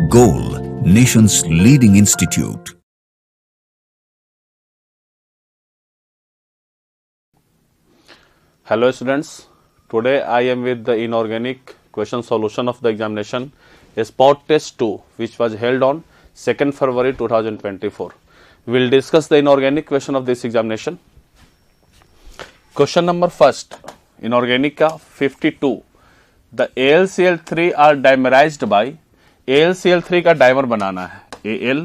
Goal, nation's leading institute. Hello students, today I am with the inorganic question solution of the examination spot test 2 which was held on 2nd February 2024. We will discuss the inorganic question of this examination. Question number first, inorganic का 52. The AlCl3 are dimerized by AlCl3 का dimer बनाना है Al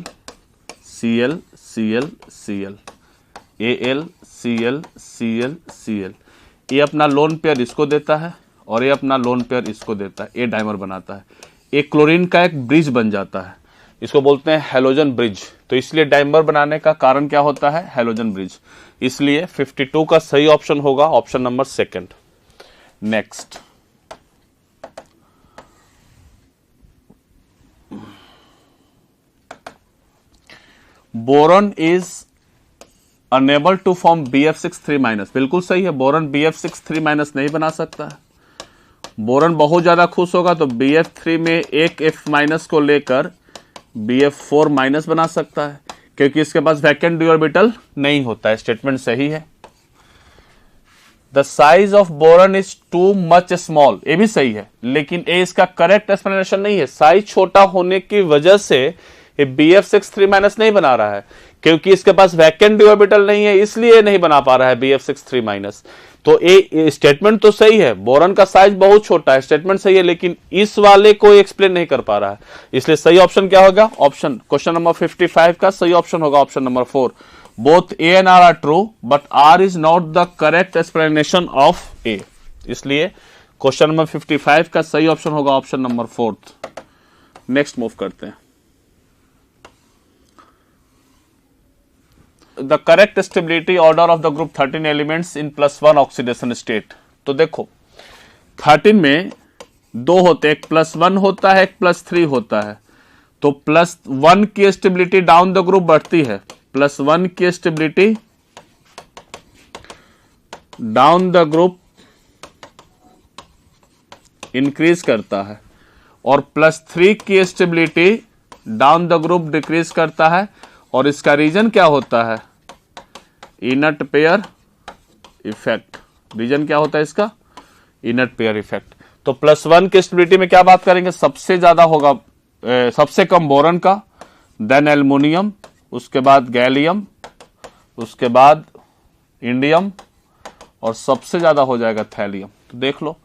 Cl Cl Cl Al Cl Cl Cl ये अपना lone pair इसको देता है और ये अपना लोन पेयर इसको देता है, ये डाइमर बनाता है। एक क्लोरीन का एक ब्रिज बन जाता है, इसको बोलते हैं हैलोजन ब्रिज। तो इसलिए डाइमर बनाने का कारण क्या होता है? Halogen bridge. इसलिए 52 का सही ऑप्शन होगा option number second. Next, boron is unable to form BF6 3-। बिल्कुल सही है, बोरॉन BF6 3- नहीं बना सकता है। बोरॉन बहुत ज्यादा खुश होगा तो BF3 में एक F- को लेकर BF4- बना सकता है, क्योंकि इसके पास वैकेंट डी ऑर्बिटल नहीं होता है। स्टेटमेंट सही है। The size of boron is too much small, ये भी सही है, लेकिन ये इसका करेक्ट एक्सप्लेनेशन नहीं है। साइज छोटा होने की वजह से ये BF6 3- नहीं बना रहा है, क्योंकि इसके पास वैकेंट डी ऑर्बिटल नहीं है, इसलिए नहीं बना पा रहा है BF6 3-। तो ये स्टेटमेंट तो सही है, बोरॉन का साइज बहुत छोटा है, स्टेटमेंट सही है, लेकिन इस वाले को एक्सप्लेन नहीं कर पा रहा है। इसलिए सही ऑप्शन क्या होगा? ऑप्शन क्वेश्चन नंबर 55 का सही ऑप्शन होगा option number 4। Both A and R are true but R is not the correct explanation of A। इसलिए क्वेश्चन नंबर 55 का सही ऑप्शन होगा ऑप्शन नंबर 4। नेक्स्ट मूव करते हैं। The correct stability order of the group 13 elements in +1 oxidation state. तो देखो 13 में दो होते हैं, एक +1 होता है, एक +3 होता है। तो +1 की स्टेबिलिटी डाउन द ग्रुप बढ़ती है, +1 की stability down the group increase करता है, और +3 की stability down the group decrease करता है। और इसका रीजन क्या होता है? Inert pair effect. रीजन क्या होता है इसका? Inert pair effect. तो +1 की स्टेबिलिटी में क्या बात करेंगे? सबसे ज्यादा होगा सबसे कम बोरॉन का, देन एल्युमिनियम, उसके बाद गैलियम, उसके बाद इंडियम, और सबसे ज्यादा हो जाएगा थैलियम। तो देख लो,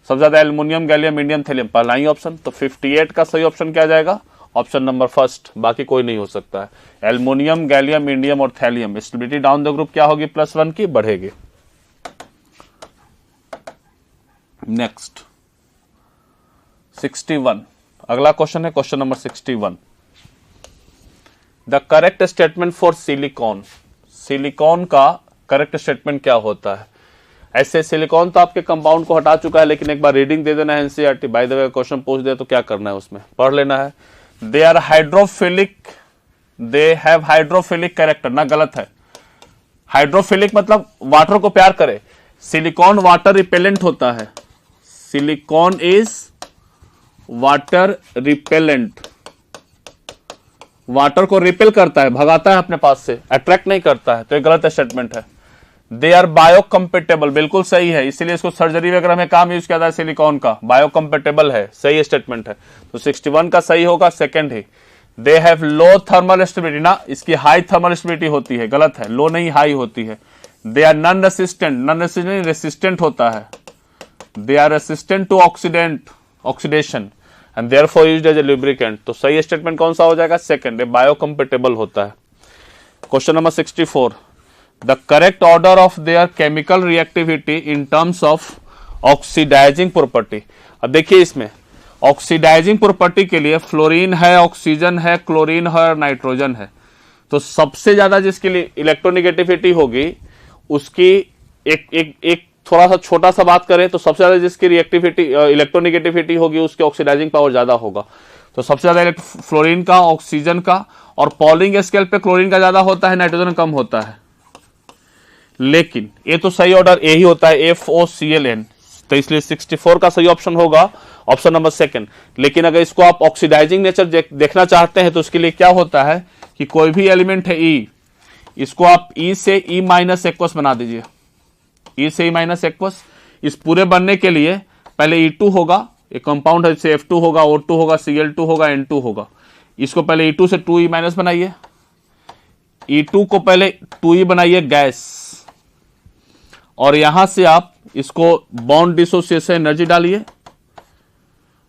सबसे ज्यादा एल्युमिनियम, गैलियम, इंडियम, थैलियम, पहला ही ऑप्शन। तो 58 का सही ऑप्शन क्या जाएगा? ऑप्शन नंबर फर्स्ट, बाकी कोई नहीं हो सकता है। एल्युमिनियम, गैलियम, इंडियम और thallium stability down the group क्या होगी? +1 की बढ़ेगी। नेक्स्ट 61, अगला क्वेश्चन है question number 61। The correct statement for silicon. Silicon का करेक्ट स्टेटमेंट क्या होता है? ऐसे सिलिकॉन तो आपके कंपाउंड को हटा चुका है, लेकिन एक बार रीडिंग दे देना है NCERT. By the way question पूछ दे तो क्या करना है, उसमें पढ़ लेना है। They are hydrophilic, they have hydrophilic character. ना, गलत है। हाइड्रोफिलिक मतलब वाटर को प्यार करे। सिलिकॉन वाटर रिपेलेंट होता है। Silicon is water repellent, water को रिपेल करता है, भगाता है अपने पास से, अट्रैक्ट नहीं करता है। तो ये गलत स्टेटमेंट है। दे आर बायोकम्पेटेबल, बिल्कुल सही है, इसीलिए इसको सर्जरी वगैरह में काम यूज किया जाता है सिलिकॉन का। बायोकम्पेटेबल है, सही स्टेटमेंट है। तो 61 का सही होगा second he. They have low thermal stability. ना, इसकी हाई थर्मल स्टेबिलिटी होती है, गलत है, लो नहीं हाई होती है। They are non resistant, non resistant resistant होता है। They are resistant to oxidation and therefore used as a lubricant. तो सही स्टेटमेंट कौन सा हो जाएगा? सेकंड, बायोकम्पेटेबल होता है। Question number 64, the correct order of their chemical reactivity in terms of oxidising property. अब देखिए, इसमें ऑक्सीडाइजिंग प्रॉपर्टी के लिए फ्लोरीन है, ऑक्सीजन है, क्लोरीन है और नाइट्रोजन है। तो सबसे ज्यादा जिसके लिए इलेक्ट्रोनिगेटिविटी होगी, उसकी एक थोड़ा सा छोटा सा बात करें तो सबसे ज्यादा जिसकी रिएक्टिविटी इलेक्ट्रोनिगेटिविटी होगी, उसकी ऑक्सीडाइजिंग पावर ज्यादा होगा। तो सबसे ज्यादा फ्लोरीन का, ऑक्सीजन का, और पॉलिंग स्केल पे क्लोरीन का ज्यादा होता है, नाइट्रोजन कम होता है। लेकिन ये तो सही ऑर्डर ए ही होता है, FOClN। तो इसलिए 64 का सही ऑप्शन होगा ऑप्शन नंबर सेकंड। लेकिन अगर इसको आप ऑक्सीडाइजिंग नेचर देखना चाहते हैं तो उसके लिए क्या होता है कि कोई भी एलिमेंट है ई, इसको आप ई से ई माइनस एक्वस बना दीजिए, ई से ई माइनस एक्वस। इस पूरे बनने के लिए पहले E2 होगा, एक कंपाउंड है जैसे F2 होगा, O2 होगा, Cl2 होगा, N2 होगा। इसको पहले E2 से 2E माइनस बनाइए, E2 को पहले 2E बनाइए गैस, और यहां से आप इसको बॉन्ड डिसोसिएशन एनर्जी डालिए।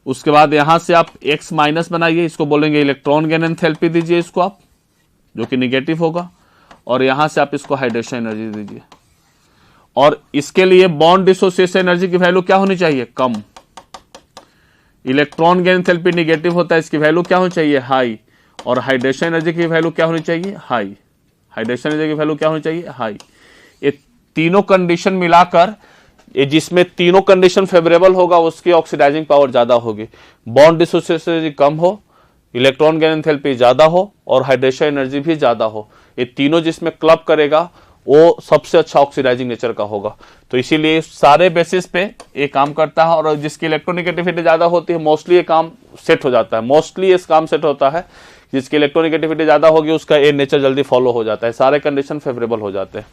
उसके बाद यहां से आप X माइनस बनाइए, इसको बोलेंगे इलेक्ट्रॉन गेन एंथैल्पी दीजिए इसको आप, जो कि निगेटिव होगा, और यहां से आप इसको हाइड्रेशन एनर्जी दीजिए। और इसके लिए बॉन्ड डिसोसिएशन एनर्जी की वैल्यू क्या होनी चाहिए? कम। इलेक्ट्रॉन गेन एंथैल्पी निगेटिव होता है, इसकी वैल्यू क्या होनी चाहिए? हाई। और हाइड्रेशन एनर्जी की वैल्यू क्या होनी चाहिए? हाई। हाइड्रेशन एनर्जी की वैल्यू क्या होनी चाहिए? हाई। ये तीनों कंडीशन मिलाकर, ये जिसमें तीनों कंडीशन फेवरेबल होगा उसकी ऑक्सीडाइजिंग पावर ज्यादा होगी। बॉन्ड डिसोसिएशन एनर्जी कम हो, इलेक्ट्रॉन गेन एंथैल्पी ज्यादा हो, और हाइड्रेशन एनर्जी भी ज्यादा हो। ये तीनों जिसमें क्लब करेगा वो सबसे अच्छा ऑक्सीडाइजिंग नेचर का होगा। तो इसीलिए सारे बेसिस पे ये काम करता है, और जिसकी इलेक्ट्रोनेगेटिविटी ज्यादा होती है मोस्टली ये काम सेट हो जाता है। मोस्टली इस काम सेट होता है, जिसकी इलेक्ट्रोनेगेटिविटी ज्यादा होगी उसका ये नेचर जल्दी फॉलो हो जाता है, सारे कंडीशन फेवरेबल हो जाते हैं।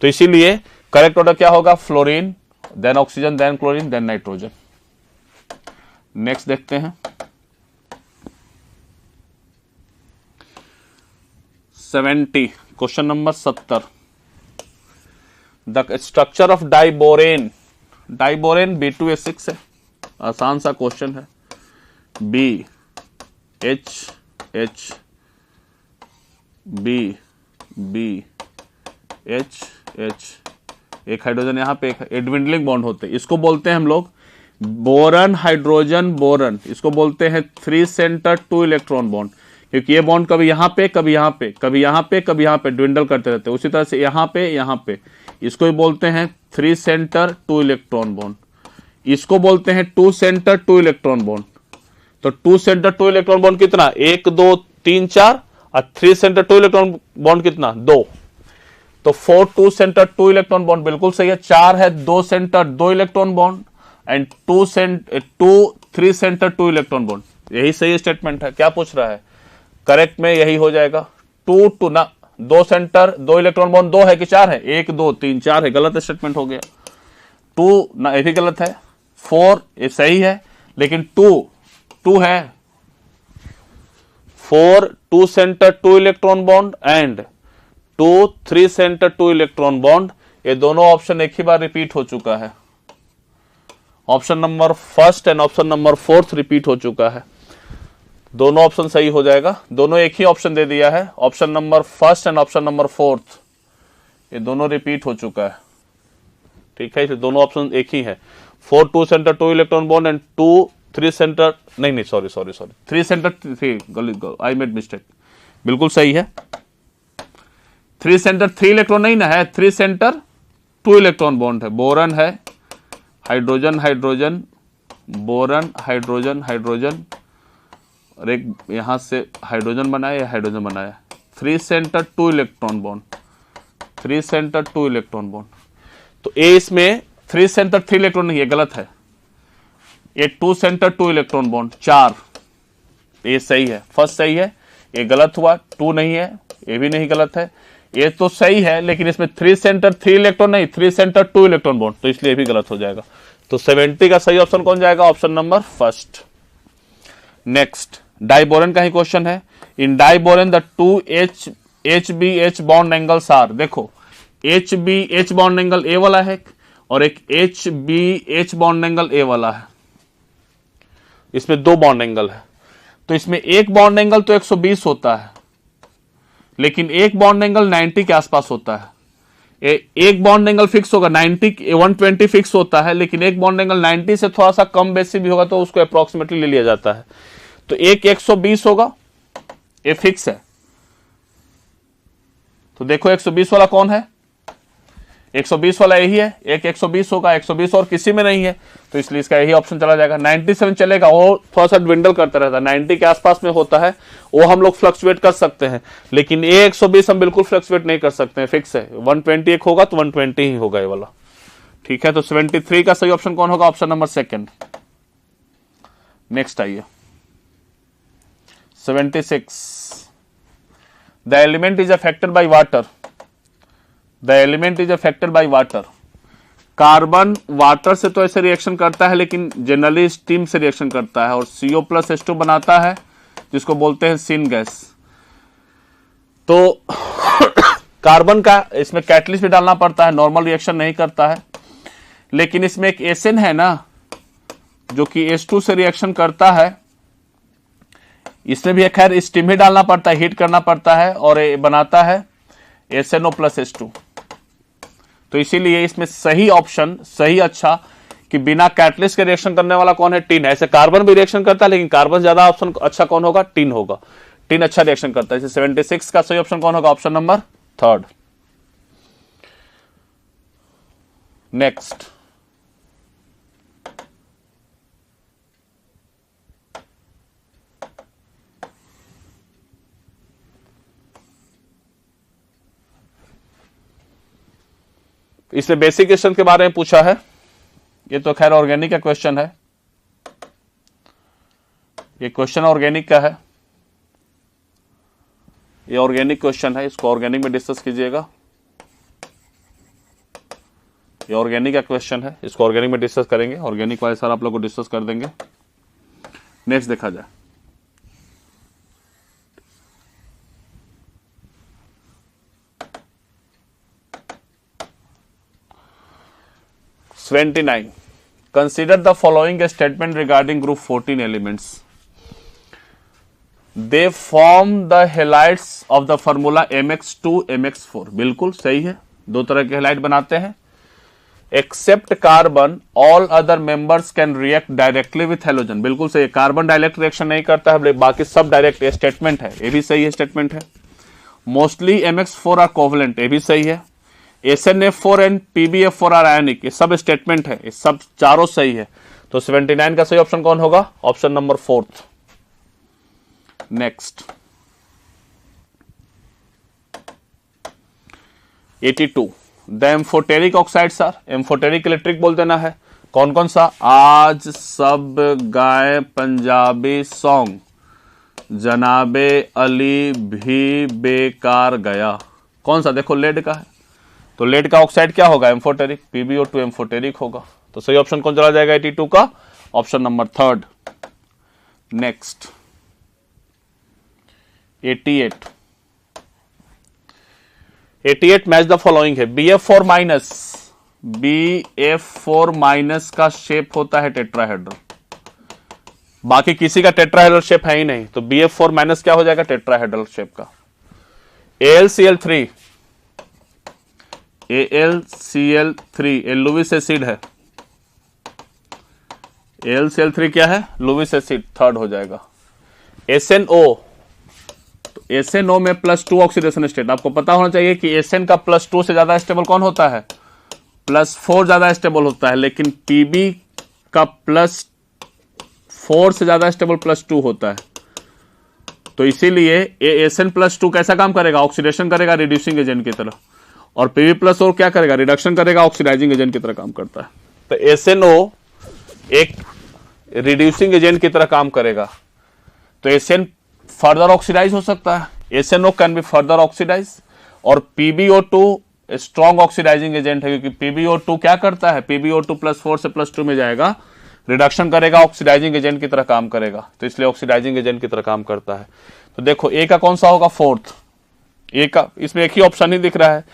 तो इसीलिए करेक्ट ऑर्डर क्या होगा? Fluorine, then oxygen, then chlorine, then nitrogen. Next देखते हैं 70, question number 70। The structure of diborane, diborane B2H6 है, आसान सा क्वेश्चन है। B H H B B H H, एक हाइड्रोजन यहां पे, एक ड्विंडलिंग बॉन्ड होते हैं, इसको बोलते हैं हम लोग बोरन हाइड्रोजन बोरन। इसको बोलते हैं 3 सेंटर 2 इलेक्ट्रॉन बॉन्ड, क्योंकि ये बॉन्ड कभी यहां पे, कभी यहां पे, कभी यहां पे, कभी यहां पे ड्विंडल करते रहते हैं। उसी तरह से यहां पे, इसको ही बोलते हैं 3 सेंटर 2 इलेक्ट्रॉन बॉन्ड। इसको बोलते हैं 2 सेंटर 2 इलेक्ट्रॉन बॉन्ड। तो 2 सेंटर 2 इलेक्ट्रॉन बॉन्ड कितना? 1 2 3 4, और 3 सेंटर 2 इलेक्ट्रॉन बॉन्ड कितना? 2। तो 4 2 सेंटर 2 इलेक्ट्रॉन बॉन्ड बिल्कुल सही है। 4 है 2 centre 2 electron bond, and 2 3 centre 2 electron bond. यही सही स्टेटमेंट है। क्या पूछ रहा है? करेक्ट में यही हो जाएगा। 2 2 ना, 2 सेंटर 2 इलेक्ट्रॉन बॉन्ड 2 है कि 4 है? 1 2 3 4 है, गलत स्टेटमेंट हो गया। 2 ना, ये भी गलत है। 4 ये सही है, लेकिन 2 है। 4 2 centre 2 electron bond and 2 3 centre 2 electron bond, ये दोनों ऑप्शन एक ही बार रिपीट हो चुका है। Option number first and option number 4 repeat हो चुका है। दोनों ऑप्शन सही हो जाएगा। दोनों एक ही ऑप्शन दे दिया है, option number first and option number 4, ये दोनों रिपीट हो चुका है। ठीक है, दोनों ऑप्शन एक ही है। 4 2 centre 2 electron bond and 2 3 centre, नहीं sorry 3 centre 3, I made mistake, बिल्कुल सही है। 3 सेंटर 3 इलेक्ट्रॉन नहीं ना है, 3 सेंटर 2 इलेक्ट्रॉन बॉन्ड है। बोरन है, hydrogen hydrogen, boron hydrogen hydrogen, और एक यहां से हाइड्रोजन बनाया, हाइड्रोजन बनाया। 3 centre 2 electron bond, 3 centre 2 electron bond. तो ए इसमें 3 सेंटर 3 इलेक्ट्रॉन नहीं है, गलत है। ये 2 सेंटर 2 इलेक्ट्रॉन बॉन्ड 4, ये सही है, फर्स्ट सही है, ये गलत हुआ। 2 नहीं है, ये भी नहीं, गलत है। ये तो सही है, लेकिन इसमें 3 सेंटर 3 इलेक्ट्रॉन नहीं, 3 सेंटर 2 इलेक्ट्रॉन बॉन्ड, तो इसलिए भी गलत हो जाएगा। तो 70 का सही ऑप्शन कौन जाएगा? Option number first. Next diborane का ही क्वेश्चन है। In diborane the 2 HBH bond angles are, देखो HBH बॉन्ड एंगल ए वाला है और एक HBH बॉन्ड एंगल ए वाला है। इसमें 2 बॉन्ड एंगल है, तो इसमें एक बॉन्ड एंगल तो 120 होता है, लेकिन एक बॉन्ड एंगल 90 के आसपास होता है। एक बॉन्ड एंगल फिक्स होगा 90, 120 फिक्स होता है, लेकिन एक बॉन्ड एंगल 90 से थोड़ा सा कम बेसी भी होगा तो उसको अप्रोक्सीमेटली ले लिया जाता है। तो एक 120 होगा, ये फिक्स है। तो देखो 120 वाला कौन है? 120 वाला यही है, एक 120 होगा, 120 और किसी में नहीं है, तो इसलिए इसका यही ऑप्शन चला जाएगा। 97 चलेगा, वो थोड़ा सा ड्विंडल करता रहता है, 90 के आसपास में होता है, वो हम लोग फ्लक्चुएट कर सकते हैं, लेकिन ये 120 हम बिल्कुल फ्लक्चुएट नहीं कर सकते हैं, फिक्स है। 120 एक होगा तो 120 ही होगा ये वाला। ठीक है, तो 73 का सही ऑप्शन कौन होगा? Option number second. नेक्स्ट आइए 76, the element is affected by water, the element is affected by water. Carbon water से तो ऐसे रिएक्शन करता है, लेकिन जनरली स्टीम से रिएक्शन करता है और CO+H2 बनाता है, जिसको बोलते हैं सिन गैस। तो कार्बन का इसमें कैटलिस्ट भी डालना पड़ता है, नॉर्मल रिएक्शन नहीं करता है। लेकिन इसमें एक एसिन है ना, जो कि H2 से रिएक्शन करता है, इसमें भी खैर स्टीम ही डालना पड़ता है, हीट करना पड़ता है, और ये बनाता है SNO+H2। तो इसीलिए इसमें सही ऑप्शन, सही अच्छा कि बिना कैटलिस्ट के रिएक्शन करने वाला कौन है? टिन है। ऐसे कार्बन भी रिएक्शन करता है, लेकिन कार्बन ज्यादा ऑप्शन अच्छा कौन होगा? टिन होगा। टिन अच्छा रिएक्शन करता है। इसे 76 का सही ऑप्शन कौन होगा? Option number third. नेक्स्ट इसमें बेसिक क्वेश्चन के बारे में पूछा है। ये तो खैर ऑर्गेनिक का क्वेश्चन है, ये क्वेश्चन ऑर्गेनिक का है, ये ऑर्गेनिक क्वेश्चन है, इसको ऑर्गेनिक में डिस्कस कीजिएगा। ये ऑर्गेनिक का क्वेश्चन है, इसको ऑर्गेनिक में डिस्कस करेंगे। ऑर्गेनिक वाले सर आप लोग को डिस्कस कर देंगे। नेक्स्ट देखा जाए 29, consider the following a statement regarding group 14 elements. They form the halides of the formula MX2 MX4। बिल्कुल सही है, दो तरह के हेलाइड बनाते हैं। Except carbon, all other members can react directly with halogen। बिल्कुल सही है, कार्बन डायरेक्ट रिएक्शन नहीं करता है, बाकी सब डायरेक्ट। स्टेटमेंट है, ये भी सही है, स्टेटमेंट है। मोस्टली MX4 आर कोवलेंट, ये भी सही है। SNF4 and PbF4 are ionic, ये सब स्टेटमेंट है, ये सब चारों सही है। तो 79 का सही ऑप्शन कौन होगा? Option number fourth. Next 82, the amphoteric oxides are, amphoteric electric बोल देना है। कौन कौन सा? आज सब गाय पंजाबी सॉन्ग, जनाबे अली भी बेकार गया। कौन सा? देखो लेड का है, तो लेड का ऑक्साइड क्या होगा? एम्फोटेरिक। PbO2 एम्फोटेरिक होगा। तो सही ऑप्शन कौन चला जाएगा 82 का? Option number third. Next 88, 88 match the following है। BF4 माइनस, BF4 माइनस का शेप होता है टेट्राहेड्रल, बाकी किसी का टेट्राहेड्रल शेप है ही नहीं, तो BF4 माइनस क्या हो जाएगा? टेट्राहेड्रल शेप का। AlCl3, AlCl3 ये लुईस एसिड है। AlCl3 क्या है? लुईस एसिड, थर्ड हो जाएगा। SNO, तो SNO में +2 ऑक्सीडेशन स्टेट। आपको पता होना चाहिए कि SN का +2 से ज्यादा स्टेबल कौन होता है? +4 ज्यादा स्टेबल होता है, लेकिन PB का +4 से ज्यादा स्टेबल +2 होता है। तो इसीलिए SN+2 कैसा काम करेगा? ऑक्सीडेशन करेगा रिड्यूसिंग एजेंट की तरह, और PB+ क्या करेगा? रिडक्शन करेगा, ऑक्सीडाइजिंग एजेंट की तरह काम करता है। तो SNO एक रिड्यूसिंग एजेंट की तरह काम करेगा, तो SN फर्दर ऑक्सीडाइज हो सकता है। SNO can be further oxidise, और PbO2 स्ट्रॉन्ग ऑक्सीडाइजिंग एजेंट है, क्योंकि PbO2 क्या करता है? PbO2 +4 से +2 में जाएगा, रिडक्शन करेगा, ऑक्सीडाइजिंग एजेंट की तरह काम करेगा, तो इसलिए ऑक्सीडाइजिंग एजेंट की तरह काम करता है। तो देखो ए का कौन सा होगा? फोर्थ। ए का, इसमें एक ही ऑप्शन ही दिख रहा है,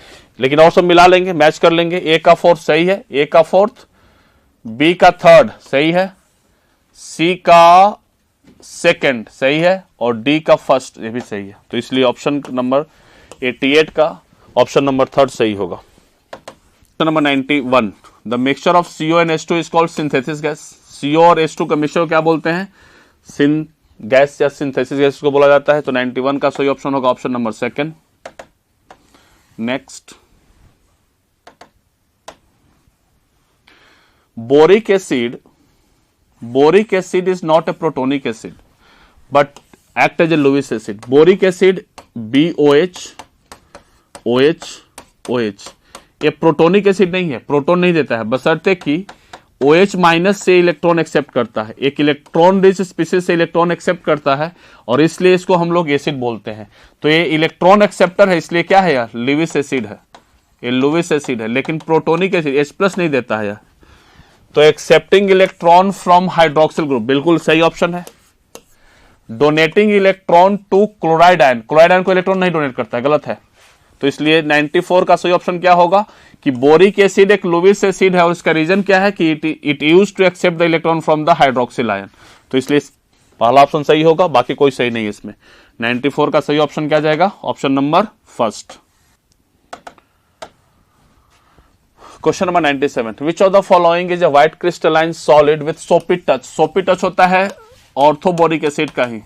लेकिन और सब मिला लेंगे, मैच कर लेंगे। ए का फोर्थ सही है, ए का फोर्थ, बी का थर्ड सही है, सी का सेकंड सही है, और डी का फर्स्ट ये भी सही है। तो इसलिए ऑप्शन नंबर 88 का ऑप्शन नंबर थर्ड सही होगा। Option number 91, the mixture of CO and H2 is called synthesis gas. CO और H2 का मिक्सचर क्या बोलते हैं? सिन गैस या सिंथेसिस गैस को बोला जाता है। तो 91 का सही ऑप्शन होगा option number second. Next boric acid, boric acid is not a protonic acid but act as a Lewis acid. Boric acid BOH OH OH ये प्रोटोनिक एसिड नहीं है, प्रोटोन नहीं देता है, बशर्ते कि OH माइनस से इलेक्ट्रॉन एक्सेप्ट करता है, एक इलेक्ट्रॉन रिच स्पीसीज से इलेक्ट्रॉन एक्सेप्ट करता है और इसलिए इसको हम लोग एसिड बोलते हैं। तो ये इलेक्ट्रॉन एक्सेप्टर है, इसलिए क्या है यार, लुईस एसिड है, ये लुईस एसिड है। लेकिन प्रोटोनिक एसिड H+ नहीं देता है यार। तो accepting electron from hydroxyl group बिल्कुल सही ऑप्शन है। Donating electron to chloride ion, chloride ion को इलेक्ट्रॉन नहीं डोनेट करता है, गलत है। तो इसलिए 94 का सही ऑप्शन क्या होगा कि बोरिक एसिड एक लुईस एसिड है और इसका रीजन क्या है कि it used to accept the electron from the hydroxyl ion. तो इसलिए पहला ऑप्शन सही होगा, बाकी कोई सही नहीं है इसमें। 94 का सही ऑप्शन क्या जाएगा, option number first. Question number 97, which of the following is a white crystalline solid with सोपी टच। सोपी टच होता है ऑर्थोबोरिक एसिड का ही,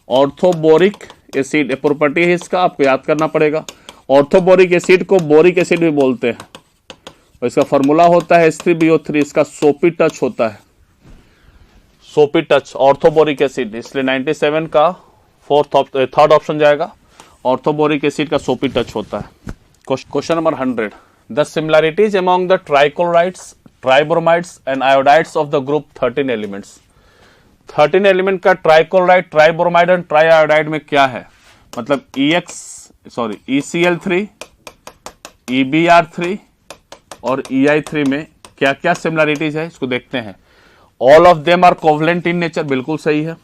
ऑर्थोबोरिक एसिड प्रॉपर्टी है इसका, आपको याद करना पड़ेगा। ऑर्थोबोरिक एसिड को बोरिक एसिड भी बोलते हैं और इसका फॉर्मूला होता है H3BO3, इसका सोपी टच होता है, सोपी टच ऑर्थोबोरिक एसिड। इसलिए 97 का थर्ड ऑप्शन जाएगा, ऑर्थोबोरिक एसिड का सोपी टच होता है। Question number 100, the similarities among the trichlorides, tribromides and iodides of the group 13 elements. 13 element का ट्राइक्लोराइड, ट्राइब्रोमाइड एंड ट्राइआयोडाइड में क्या है, मतलब ECl3, EBr3 और EI3 में क्या क्या सिमिलरिटीज है, इसको देखते हैं। All of them are covalent in nature, बिल्कुल सही है।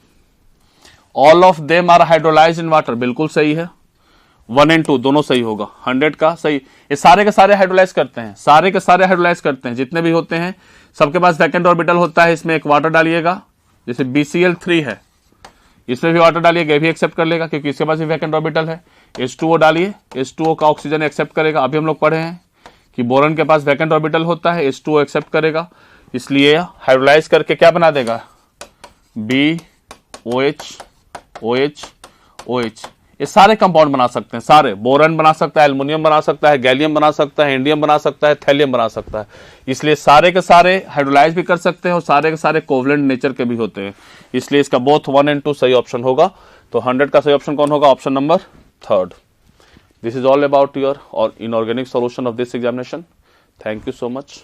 All of them are hydrolysed in water, बिल्कुल सही है। 1 और 2 दोनों सही होगा, 100 का सही। ये सारे के सारे हाइड्रोलाइज करते हैं, सारे के सारे हाइड्रोलाइज करते हैं, जितने भी होते हैं सबके पास वैकेंट ऑर्बिटल होता है। इसमें एक वाटर डालिएगा, जैसे BCl3 है, इसमें भी वाटर डालिएगा, ये भी एक्सेप्ट कर लेगा क्योंकि इसके पास भी वैकेंट ऑर्बिटल है। H2O डालिए, H2O का ऑक्सीजन एक्सेप्ट करेगा। अभी हम लोग पढ़े हैं कि बोरन के पास वैकेंट ऑर्बिटल होता है, H2O एक्सेप्ट करेगा, इसलिए हाइड्रोलाइज करके क्या बना देगा, BOH OH OH। ये सारे कंपाउंड बना सकते हैं, सारे बोरन बना सकता है, एल्युमिनियम बना सकता है, गैलियम बना सकता है, इंडियम बना सकता है, थैलियम बना सकता है। इसलिए सारे के सारे हाइड्रोलाइज भी कर सकते हैं और सारे के सारे कोवलेंट नेचर के भी होते हैं। इसलिए इसका बोथ 1 और 2 सही ऑप्शन होगा। तो 100 का सही ऑप्शन कौन होगा, option number third. This is all about your और inorganic solution of this examination. Thank you so much.